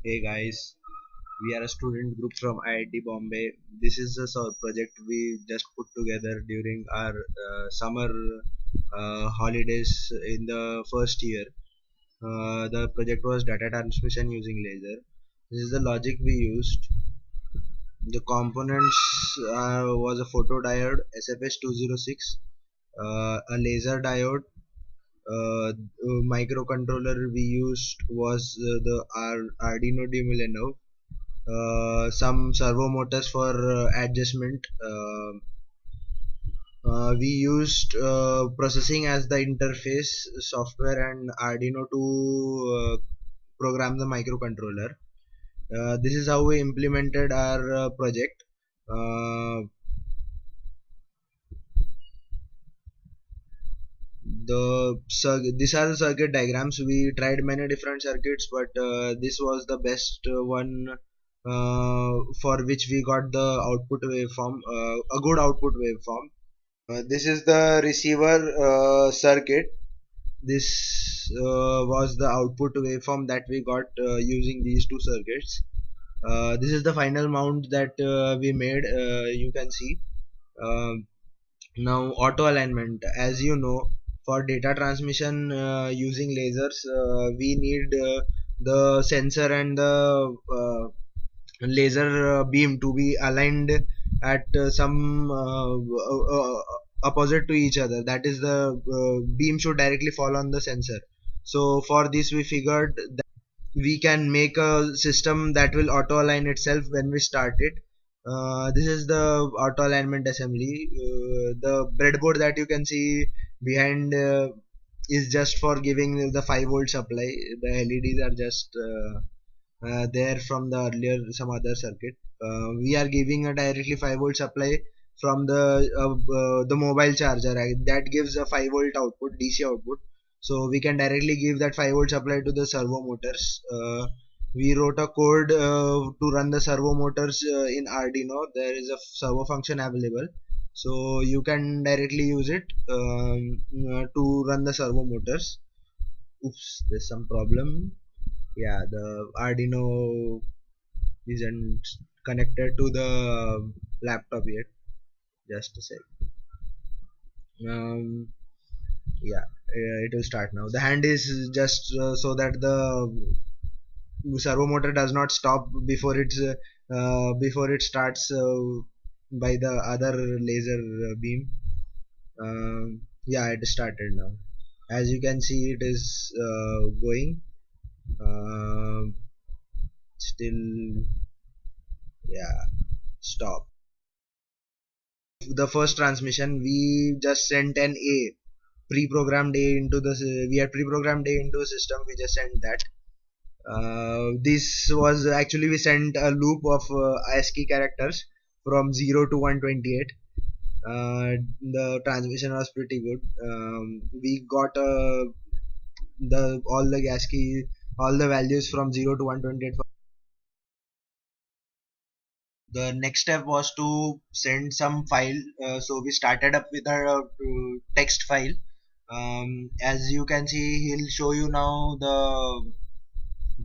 Hey guys, we are a student group from IIT Bombay. This is a project we just put together during our summer holidays in the first year. The project was data transmission using laser. This is the logic we used. The components was a photodiode SFS206, a laser diode, microcontroller we used was the Arduino Duino, some servo motors for adjustment. We used processing as the interface software and Arduino to program the microcontroller. This is how we implemented our project. Uh, these are the circuit diagrams. We tried many different circuits, but this was the best one for which we got the output waveform, a good output waveform. This is the receiver circuit. This was the output waveform that we got using these two circuits. This is the final mount that we made. You can see. Um Now auto alignment, as you know, for data transmission using lasers, we need the sensor and the laser beam to be aligned at some opposite to each other. That is, the beam should directly fall on the sensor. So for this we figured that we can make a system that will auto align itself when we start it. This is the auto alignment assembly. The breadboard that you can see behind is just for giving the 5-volt supply. The LEDs are just there from the earlier some other circuit. We are giving a directly 5-volt supply from the mobile charger, right? That gives a 5-volt output, DC output. So we can directly give that 5-volt supply to the servo motors. We wrote a code to run the servo motors in Arduino. There is a servo function available, so you can directly use it to run the servo motors. Oops, there's some problem. Yeah, the Arduino isn't connected to the laptop yet. Just a sec. Um, yeah, it will start now. The hand is just so that the servo motor does not stop before it starts by the other laser beam. Yeah, it started now. As you can see, it is going. Uh, Still, yeah, stop. The first transmission, we just sent an A, pre-programmed A into the. We had pre-programmed A into the system. We just sent that. This was actually, we sent a loop of ASCII characters from 0 to 128. The transmission was pretty good. We got the all the ASCII, all the values from 0 to 128. The next step was to send some file. So we started up with a text file. As you can see, he'll show you now the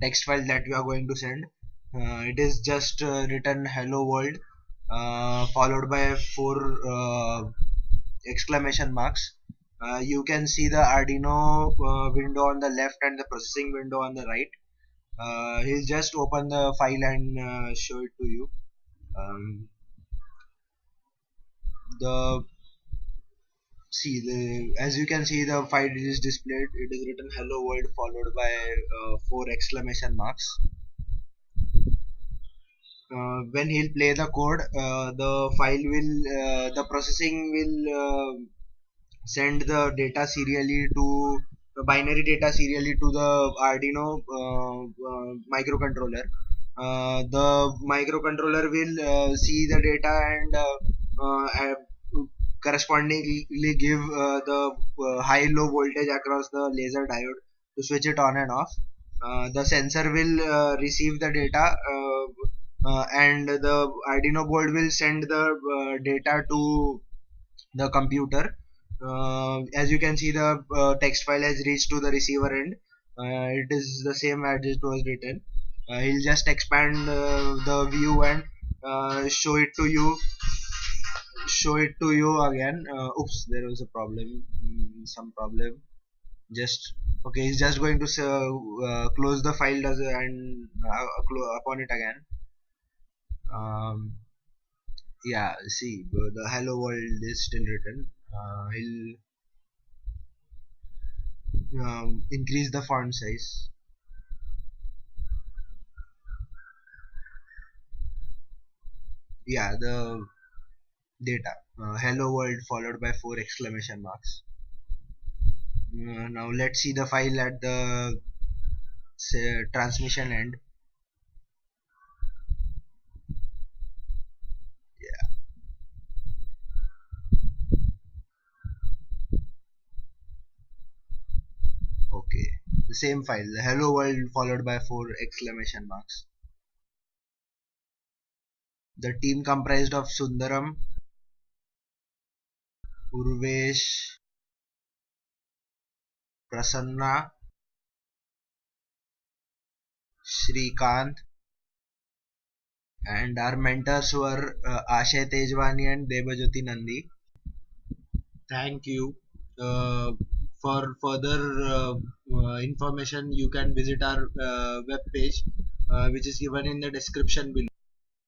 text file that we are going to send. It is just written hello world followed by four exclamation marks. You can see the Arduino window on the left and the processing window on the right. He'll just open the file and show it to you. Um, the as you can see, the file is displayed. It is written hello world followed by four exclamation marks. When he'll play the code, the processing will send the binary data serially to the Arduino microcontroller. The microcontroller will see the data and correspondingly give the high low voltage across the laser diode to switch it on and off. The sensor will receive the data, and the Arduino board will send the data to the computer. As you can see, the text file has reached to the receiver end. It is the same as it was written. He'll just expand the view and show it to you again. Oops, there was a problem. Some problem. Just okay. He's just going to close the file and upon it again. Um, yeah. See, the hello world is still written. He'll increase the font size. Yeah, the data. Hello world followed by four exclamation marks. Now let's see the file at the transmission end. Okay, the same file, the hello world followed by four exclamation marks. The team comprised of Sundaram, Urvesh, Prasanna, Shrikant, and our mentors were Ashay Tejwani and Debajyoti Nandi. Thank you. For further information, you can visit our web page, which is given in the description below.